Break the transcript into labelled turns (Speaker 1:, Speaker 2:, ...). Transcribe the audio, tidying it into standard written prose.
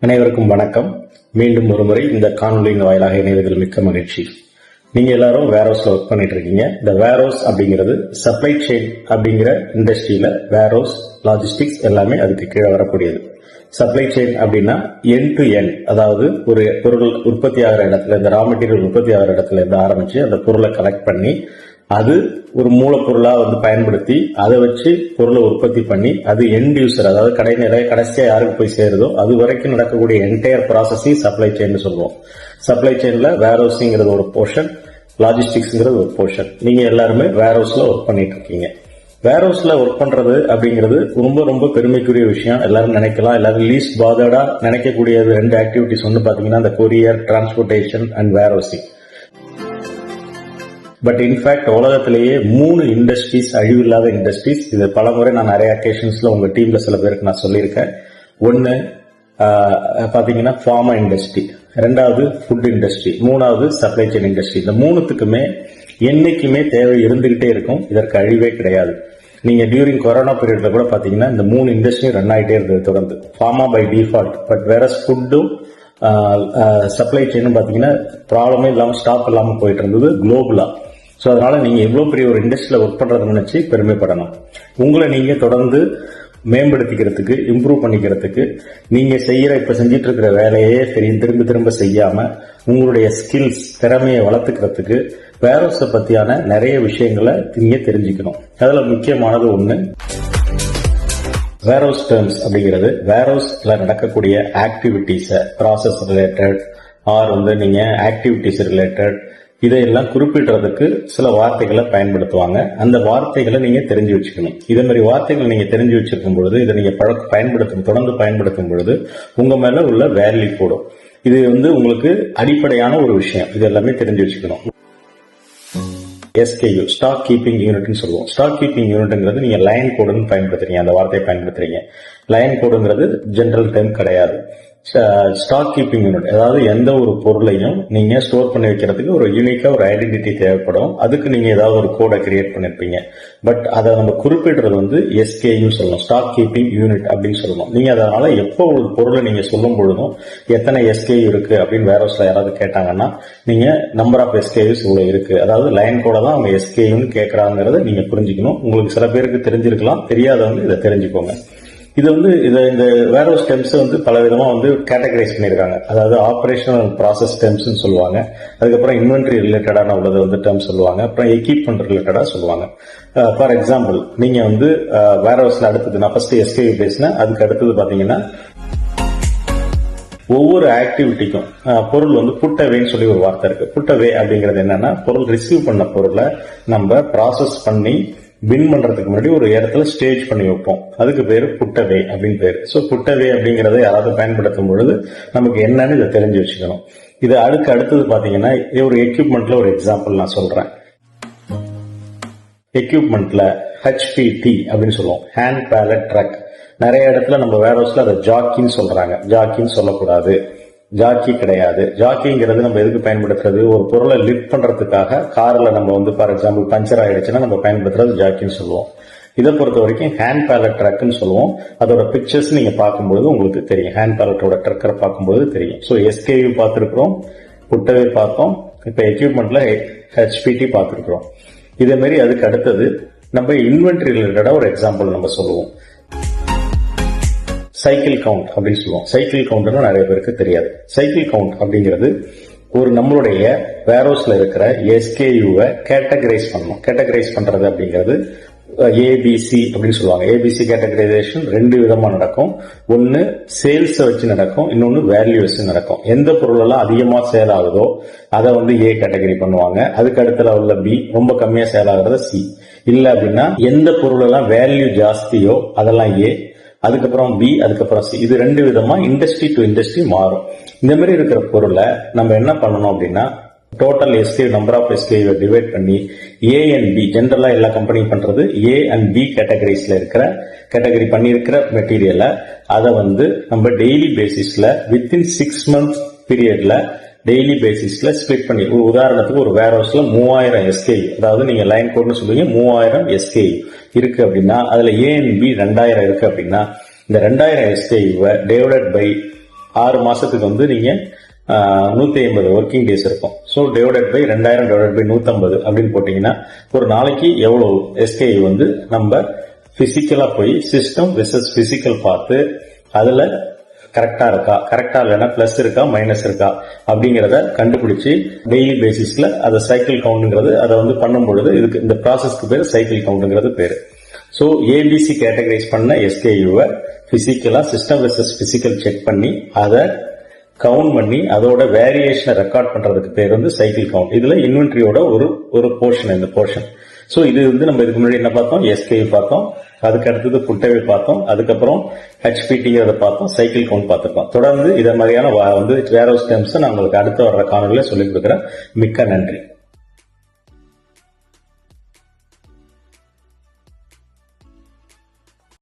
Speaker 1: அனைவருக்கும் வணக்கம். மீண்டும் ஒரு முறை இந்த காணொலியின் வாயிலாக இணைவதில் மிக்க மகிழ்ச்சி. நீங்க எல்லாரும் வேர்ஹவுஸ்ல ஒர்க் பண்ணிட்டு இருக்கீங்க. இந்த வேர்ஹவுஸ் அப்படிங்கிறது சப்ளை செயின் அப்படிங்கிற இண்டஸ்ட்ரியில வேர்ஹவுஸ், லாஜிஸ்டிக்ஸ் எல்லாமே அதுக்கு கீழே வரக்கூடியது. சப்ளை செயின் அப்படின்னா எண்ட் டு எண்ட், அதாவது ஒரு பொருள் உற்பத்தி ஆகிற இடத்துல, இந்த ரா மெட்டீரியல் உற்பத்தி ஆகிற இடத்துல இருந்து ஆரம்பிச்சு அந்த பொருளை கலெக்ட் பண்ணி அது ஒரு மூலப்பொருளா பயன்படுத்தி அதை வச்சு பொருளை உற்பத்தி பண்ணி அது எண்ட் யூசர், அதாவது கடைசியா யாருக்கு போய் சேருதோ அது வரைக்கும் நடக்கக்கூடிய என்டையர் ப்ராசஸையும் சப்ளை செயின் சொல்லுவோம். சப்ளை செயின்ல வேர்ஹவுசிங்கிறது ஒரு போர்ஷன், லாஜிஸ்டிக்ஸ்ங்கிறது ஒரு போர்ஷன். நீங்க எல்லாருமே வேர்ஹவுஸ்ல ஒர்க் பண்ணிட்டு இருக்கீங்க. வேர்ஹவுஸ்ல ஒர்க் பண்றது அப்படிங்கிறது ரொம்ப ரொம்ப பெருமைக்குரிய விஷயம். எல்லாரும் நினைக்கலாம், எல்லாரும் லீஸ்ட் பாதர்டா நினைக்கக்கூடியது ரெண்டு ஆக்டிவிட்டிஸ். ஒன்னு பாத்தீங்கன்னா இந்த courier, transportation and warehousing. But in fact உலகத்திலேயே 3 இண்டஸ்ட்ரீஸ் அழிவில்லாத இண்டஸ்ட்ரீஸ். இது பலமுறை நான் நிறைய அக்கேஷன்ஸ்ல உங்க டீம்ல சில பேருக்கு நான் சொல்லியிருக்கேன். ஒன்னு பாத்தீங்கன்னா ஃபார்மா இண்டஸ்ட்ரி, ரெண்டாவது ஃபுட் இண்டஸ்ட்ரி, மூணாவது சப்ளை செயின் இண்டஸ்ட்ரி. இந்த மூணுத்துக்குமே என்னைக்குமே தேவை இருந்துகிட்டே இருக்கும். இதற்கு அழிவே கிடையாது. நீங்க டியூரிங் கொரோனா பீரியட்ல கூட பாத்தீங்கன்னா இந்த 3 இண்டஸ்ட்ரியும் ரன் ஆகிட்டே இருந்தது தொடர்ந்து. ஃபார்மா பை டிஃபால்ட், பட் வேற ஃபுட்டும் சப்ளை செயினும் பாத்தீங்கன்னா ப்ராப்ளமே இல்லாம ஸ்டாப் இல்லாம போயிட்டு இருந்தது குளோபலா. சோ அதனால நீங்க இவ்வளவு பெரிய ஒரு இண்டஸ்ட்ரியில ஒர்க் பண்றதை நினைச்சு பெருமைப்படணும். உங்களை நீங்க தொடர்ந்து மேம்படுத்திக்கிறதுக்கு, இம்ப்ரூவ் பண்ணிக்கிறதுக்கு, நீங்க இப்ப செஞ்சிட்டு இருக்கிற வேலையே திரும்ப திரும்ப செய்யாம உங்களுடைய ஸ்கில்ஸ், திறமையை வளர்த்துக்கிறதுக்கு வேர்ஹவுஸை பத்தியான நிறைய விஷயங்களை நீங்க தெரிஞ்சுக்கணும். அதுல முக்கியமானது ஒண்ணு வேர்ஹவுஸ் டேர்ம்ஸ் அப்படிங்கிறது. வேர்ஹவுஸ்ல நடக்கக்கூடிய ஆக்டிவிட்டிஸ், ப்ராசஸ் ரிலேட்டட் ஆர் நீங்க ஆக்டிவிட்டிஸ் ரிலேட்டட், இதையெல்லாம் குறிப்பிடுறதுக்கு சில வார்த்தைகளை பயன்படுத்துவாங்க. அந்த வார்த்தைகளை நீங்க தெரிஞ்சு வச்சுக்கணும். இதே மாதிரி வார்த்தைகளை நீங்க தெரிஞ்சு வச்சிருக்கும் பொழுது, இதை நீங்க தொடர்ந்து பயன்படுத்தும் பொழுது உங்க மேல உள்ள வேல்யூ கூடும். இது உங்களுக்கு அடிப்படையான ஒரு விஷயம். இது எல்லாமே தெரிஞ்சு வச்சுக்கணும். SKU, ஸ்டாக் கீப்பிங் யூனிட்னு சொல்லுவோம். ஸ்டாக் கீப்பிங் யூனிட்ங்கிறது நீங்க லைன் கோடுன்னு பயன்படுத்துறீங்க, அந்த வார்த்தையை பயன்படுத்துறீங்க. லைன் கோடுங்கிறது ஜெனரல் டைம் கிடையாது. ஸ்டாக் கீப்பிங் யூனிட், அதாவது எந்த ஒரு பொருளையும் நீங்க ஸ்டோர் பண்ணி வைக்கிறதுக்கு ஒரு யூனிக்கா ஒரு ஐடென்டிட்டி தேவைப்படும். அதுக்கு நீங்க ஏதாவது ஒரு கோடை கிரியேட் பண்ணிருப்பீங்க. பட் அதை நம்ம குறிப்பிடுறது SKU சொல்லணும், ஸ்டாக் கீப்பிங் யூனிட் அப்படின்னு சொல்லணும். நீங்க அதனால எப்போ ஒரு பொருளை நீங்க சொல்லும் பொழுதும் எத்தனை SKU இருக்கு அப்படின்னு வேர்ஹவுஸ்ல யாராவது கேட்டாங்கன்னா நீங்க நம்பர் ஆஃப் SKUs இவ்வளவு இருக்கு, அதாவது லைன் கோட தான் அவங்க SKUன்னு கேட்கறாங்கிறத நீங்க புரிஞ்சுக்கணும். உங்களுக்கு சில பேருக்கு தெரிஞ்சிருக்கலாம், தெரியாதவங்க இதை தெரிஞ்சுக்கோங்க. இது இந்த வேர்ஹவுஸ் டெர்ம்ஸ் பல விதமா கேட்டகரைஸ் பண்ணிருக்காங்க. அதாவது ஆபரேஷனல் ப்ராசஸ் டெர்ம்ஸ் சொல்லுவாங்க. அதுக்கப்புறம் இன்வென்டரி ரிலேட்டடான உள்ளது டெர்ம்ஸ் சொல்லுவாங்க. அப்புறம் எக்யூப்மெண்ட் ரிலேட்டடா சொல்லுவாங்க. ஃபார் எக்ஸாம்பிள், நீங்க வேர்ஹவுஸ்ல அடுத்தது நான் ஃபர்ஸ்ட் SKU பேசினேன். அதுக்கு அடுத்தது பாத்தீங்கன்னா ஒவ்வொரு ஆக்டிவிட்டிக்கும் பொருள் புட்டவேன்னு சொல்லி ஒரு வார்த்தை இருக்கு. புட்டவே அப்படிங்கிறது என்னன்னா, பொருள் ரிசீவ் பண்ண பொருளை நம்ம ப்ராசஸ் பண்ணி பின் பண்றதுக்கு முன்னாடி ஒரு இடத்துல ஸ்டேஜ் பண்ணி வைப்போம். அதுக்கு பேரு புட்டவே அப்படின்னு பேரு. சோ புட்டவே அப்படிங்கறத யாராவது பயன்படுத்தும் பொழுது நமக்கு என்னன்னு இதை தெரிஞ்சு வச்சுக்கணும். இது அடுத்தது பாத்தீங்கன்னா ஒரு எக்யூப்மெண்ட்ல ஒரு எக்ஸாம்பிள் நான் சொல்றேன். எக்யூப்மெண்ட்ல HPT அப்படின்னு சொல்லுவோம், ஹேண்ட் பேலட் ட்ரக். நிறைய இடத்துல நம்ம வேர்ஹவுஸ்ல அதை ஜாக்கின்னு சொல்றாங்க. ஜாக்கின்னு சொல்லக்கூடாது, ஜாக்கி கிடையாது. ஜாக்கிங்கிறது நம்ம எதுக்கு பயன்படுத்துறது, ஒரு பொருளை லிஃப்ட் பண்றதுக்காக. கார்ல நம்ம ஃபார் எக்ஸாம்பிள் பஞ்சர் ஆயிடுச்சுன்னா நம்ம பயன்படுத்துறது ஜாக்கின்னு சொல்லுவோம். இதை பொறுத்த வரைக்கும் ஹேண்ட் பேலட் ட்ரக்னு சொல்லுவோம். அதோட பிக்சர்ஸ் நீங்க பார்க்கும்போது உங்களுக்கு தெரியும், ஹேண்ட் பேலட்டோட ட்ரக்கரை பார்க்கும்போது தெரியும். ஸோ SKU பார்த்திருக்கிறோம், புட்டவே பார்த்தோம், இப்ப எக்யூப்மெண்ட்ல HPT பார்த்திருக்கிறோம். இதே மாதிரி அதுக்கு அடுத்தது நம்ம இன்வென்டரி ரிலேட்டடா ஒரு எக்ஸாம்பிள் நம்ம சொல்லுவோம். சைக்கிள் கவுண்ட் அப்படின்னு சொல்லுவோம். சைக்கிள் கவுண்ட்னா நிறைய பேருக்கு தெரியாது. சைக்கிள் கவுண்ட் அப்படிங்கிறது ஒரு நம்மளுடைய வேர்ஹவுஸ்ல இருக்கிற SKU-வை கேட்டகரைஸ் பண்ணணும். கேட்டகரைஸ் பண்றது அப்படிங்கிறது ABC அப்படின்னு சொல்லுவாங்க. ABC கேட்டகரைசேஷன் 2 விதமா நடக்கும். ஒன்னு சேல்ஸ் வச்சு நடக்கும், இன்னொன்னு வேல்யூ வச்சு நடக்கும். எந்த பொருள் எல்லாம் அதிகமா சேல் ஆகுதோ அதை A கேட்டகரி பண்ணுவாங்க. அதுக்கு அடுத்த லெவல்ல B, ரொம்ப கம்மியா சேல் ஆகுறத C. இல்ல அப்படின்னா எந்த பொருள் எல்லாம் வேல்யூ ஜாஸ்தியோ அதெல்லாம் A, அதுக்கப்புறம் B, அதுக்கப்புறம் C. இது 2 விதமா இண்டஸ்ட்ரி டு இண்டஸ்ட்ரி மாறும். இந்த மாதிரி இருக்கிற பொருளை நம்ம என்ன பண்ணணும் அப்படின்னா, total SKU, number of SKU divide பண்ணி A and B, ஜெனரலா எல்லா கம்பெனியும் பண்றது A and B கேட்டகரிஸ்ல கேட்டகரி பண்ணிருக்கிற மெட்டீரியலை அதை நம்ம டெய்லி பேசிஸ்ல வித்தின் 6 months பீரியட்ல டெய்லி பேசிஸ்ல ஸ்பிளிட் பண்ணி, ஒரு உதாரணத்துக்கு ஒரு வேர்ஹவுஸ்ல 3000 SKU, அதாவது நீங்க லைன் கோட்னு சொல்லுவீங்க, 3000 SKU இருக்கு அப்படின்னா அதுல A and B 2000 இருக்கு அப்படின்னா இந்த 2000 SKU டிவைடட் பை 6 மாசத்துக்கு வந்து நீங்க 150 ஒர்க்கிங் டேஸ் இருக்கும். So divided by 2000 divided by 150 அப்படின்னு போட்டீங்கன்னா ஒரு நாளைக்கு எவ்வளவு எஸ்கேயு வந்து நம்ம பிசிக்கலா போய் சிஸ்டம் வெர்சஸ் பிசிக்கல் பார்த்து அதுல கரெக்டா இருக்கா, கரெக்டா இல்லைன்னா பிளஸ் இருக்கா மைனஸ் இருக்கா அப்படிங்கறத கண்டுபிடிச்சு டெய்லி பேசிஸ்ல அதை சைக்கிள் கவுண்ட்ங்கிறது அதை வந்து பண்ணும் பொழுது இதுக்கு இந்த ப்ராசஸ்க்கு பேர் சைக்கிள் கவுண்ட்ங்கிறது பேரு. ஸோ ஏபிசி கேட்டகரைஸ் பண்ண எஸ்கேயூவை பிசிக்கலா சிஸ்டம் வெர்சஸ் பிசிக்கல் செக் பண்ணி அதை கவுண்ட் பண்ணி அதோட வேரியேஷனை ரெக்கார்ட் பண்றதுக்கு பேர் வந்து சைக்கிள் கவுண்ட். இதுல இன்வென்ட்ரியோட ஒரு போர்ஷன் இந்த போர்ஷன். சோ இது வந்து நம்ம இதுக்கு முன்னாடி என்ன பார்த்தோம், எஸ்கே பார்த்தோம், அதுக்கு அடுத்தது புட்டவே பார்த்தோம், அதுக்கப்புறம் ஹெச்பிடிங்கிறத பார்த்தோம், சைக்கிள் கவுண்ட் பார்த்துருக்கோம். தொடர்ந்து இதை மாதிரியான வந்து வேர் ஹவுஸ் டெர்ம்ஸ் நான் உங்களுக்கு அடுத்த வர்ற காணொலியில சொல்லிக் கொடுக்குறேன். மிக்க நன்றி.